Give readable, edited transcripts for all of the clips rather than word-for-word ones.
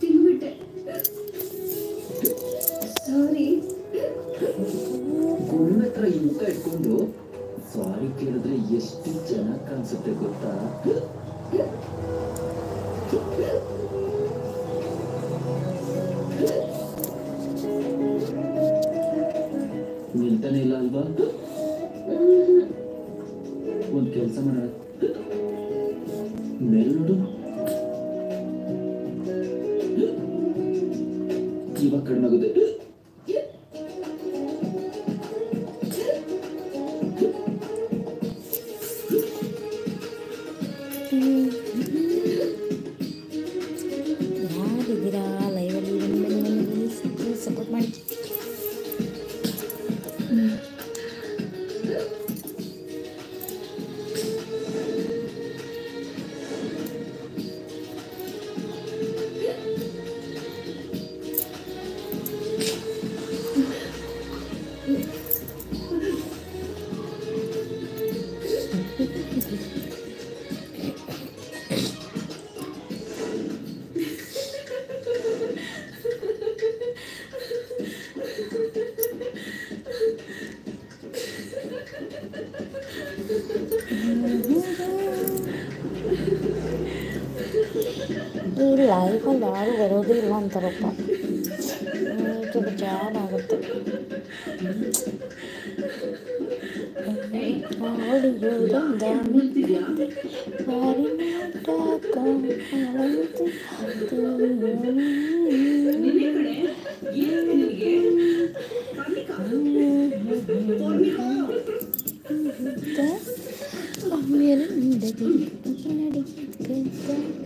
ತಿನ್ಬಿಟ್ಟೆ. ಸಾರಿ. ಗುಮ್ಮೆ ಹತ್ರ ಈ ಮುಖ ಇಟ್ಕೊಂಡು ಸಾರಿ ಕೇಳಿದ್ರೆ ಎಷ್ಟು ಚೆನ್ನಾಗಿ ಕಾಣಿಸುತ್ತೆ ಗೊತ್ತಾ? ನಿಲ್ತಾನೆ ಇಲ್ಲ ಅಲ್ವಾ? ಒಂದು ಕೆಲಸ ಮಾಡ, ಮೆಲ್ಡು ಇವಾಗ ಕಡಿಮೆ ಆಗುತ್ತೆ. ಯಾರಿದ್ದೀರಾ ಲೈವಲ್ಲಿ? ಸಪೋರ್ಟ್ ಮಾಡಿ. ಈ ಲೈಫಲ್ಲಿ ಯಾರು ಬರೋದೇ ಇಲ್ಲ ಅಂತಾರಪ್ಪ. ಬೇಜಾರಾಗುತ್ತೆ.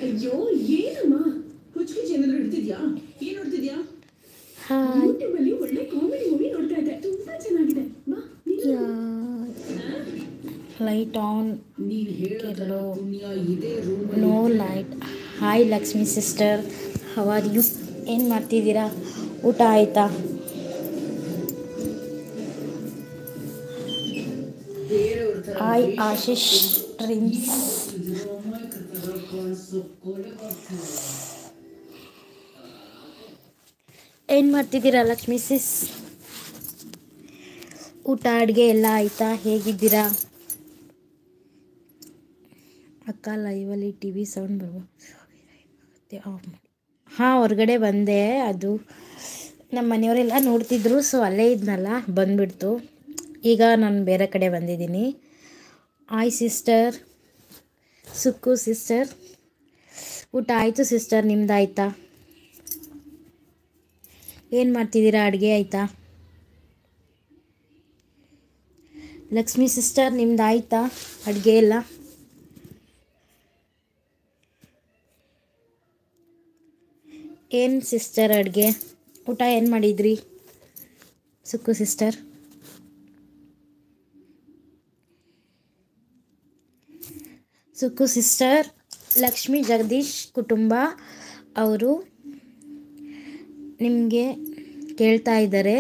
ಅಯ್ಯೋ ಏನಮ್ಮ ಹುಚ್ಚುಚ್ಚು ಏನಾದ್ರು ಹಿಡ್ತಿದ್ಯಾ? ಏನ್ ನೋಡ್ತಿದ್ಯಾ? ಹಾಯ್, ಯೂಟ್ಯೂಬಲ್ಲಿ ಒಳ್ಳೆ ಕಾಮಿಡಿ ಮೂವಿ ನೋಡ್ತಾ ಇದ್ದೆ, ತುಂಬಾ ಚೆನ್ನಾಗಿದೆ. ಬಾ ಲೈಟ್ ಆನ್ ನೀನ್ ಹೇಳೋ ಇದೇ room. No light. Hi Lakshmi sister, how are you? ಏನು ಮಾಡ್ತಿದ್ದೀರಾ? ಊಟ ಆಯಿತಾ? Hi Ashish dreams. ಏನು ಮಾಡ್ತಿದ್ದೀರಾ ಲಕ್ಷ್ಮಿ ಸಿಸ್? ಊಟ ಅಡುಗೆ ಎಲ್ಲ ಆಯಿತಾ? ಹೇಗಿದ್ದೀರಾ? ಅಕ್ಕ ಲೈವಲ್ಲಿ ಟಿ ವಿ ಸೌಂಡ್ ಬರುತ್ತೆ, ಆಫ್ ಮಾಡಿ. ಹಾಂ, ಹೊರಗಡೆ ಬಂದೆ. ಅದು ನಮ್ಮ ಮನೆಯವರೆಲ್ಲ ನೋಡ್ತಿದ್ರು, ಸೊ ಅಲ್ಲೇ ಇದ್ನಲ್ಲ, ಬಂದುಬಿಡ್ತು. ಈಗ ನಾನು ಬೇರೆ ಕಡೆ ಬಂದಿದ್ದೀನಿ. ಹಾಯ್ ಸಿಸ್ಟರ್ ಸುಕ್ಕು ಸಿಸ್ಟರ್, ಊಟ ಆಯಿತು ಸಿಸ್ಟರ್, ನಿಮ್ದಾಯ್ತಾ? ಏನು ಮಾಡ್ತಿದ್ದೀರಾ? ಅಡುಗೆ ಆಯಿತಾ? ಲಕ್ಷ್ಮಿ ಸಿಸ್ಟರ್, ನಿಮ್ದಾಯ್ತಾ ಅಡುಗೆ ಎಲ್ಲ? ಏನು ಸಿಸ್ಟರ್ ಅಡುಗೆ ಊಟ ಏನು ಮಾಡಿದ್ರಿ ಸುಕ್ಕು ಸಿಸ್ಟರ್? ಸುಕ್ಕು ಸಿಸ್ಟರ್ ಲಕ್ಷ್ಮಿ ಜಗದೀಶ್ ಕುಟುಂಬ ಅವರು ನಿಮಗೆ ಕೇಳ್ತಾ ಇದ್ದಾರೆ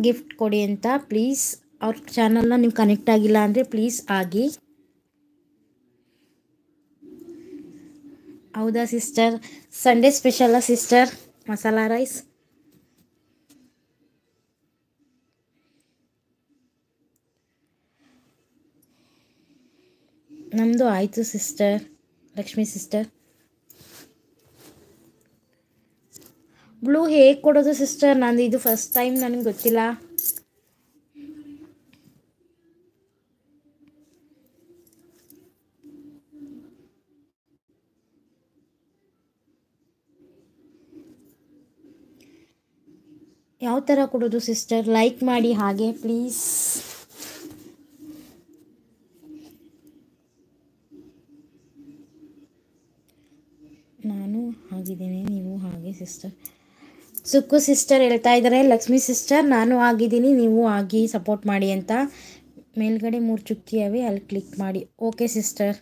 ಗಿಫ್ಟ್ ಕೊಡಿ ಅಂತ. ಪ್ಲೀಸ್ ಅವ್ರ ಚಾನಲ್ನ ನೀವು ಕನೆಕ್ಟ್ ಆಗಿಲ್ಲ ಅಂದರೆ ಪ್ಲೀಸ್ ಆಗಿ. ಹೌದಾ ಸಿಸ್ಟರ್? ಸಂಡೇ ಸ್ಪೆಷಲ್ಲ ಸಿಸ್ಟರ್ ಮಸಾಲಾ ರೈಸ್? ನಮ್ಮದು ಆಯಿತು ಸಿಸ್ಟರ್ ಲಕ್ಷ್ಮಿ ಸಿಸ್ಟರ್. ಬ್ಲೂ ಹೇಗೆ ಕೊಡೋದು ಸಿಸ್ಟರ್? ನಂದು ಇದು ಫಸ್ಟ್ ಟೈಮ್, ನನಗೆ ಗೊತ್ತಿಲ್ಲ. ಯಾವ ಥರ ಕೊಡೋದು ಸಿಸ್ಟರ್? ಲೈಕ್ ಮಾಡಿ ಹಾಗೆ ಪ್ಲೀಸ್. ನಾನು ಆಗಿದ್ದೀನಿ, ನೀವು ಹಾಗೆ ಸಿಸ್ಟರ್. ಸುಕ್ಕು ಸಿಸ್ಟರ್ ಹೇಳ್ತಾ ಇದ್ದಾರೆ ಲಕ್ಷ್ಮಿ ಸಿಸ್ಟರ್ ನಾನು ಆಗಿದ್ದೀನಿ, ನೀವು ಆಗಿ ಸಪೋರ್ಟ್ ಮಾಡಿ ಅಂತ. ಮೇಲ್ಗಡೆ 3 ಚುಕ್ಕಿ ಅವೆ, ಅಲ್ಲಿ ಕ್ಲಿಕ್ ಮಾಡಿ. Okay sister.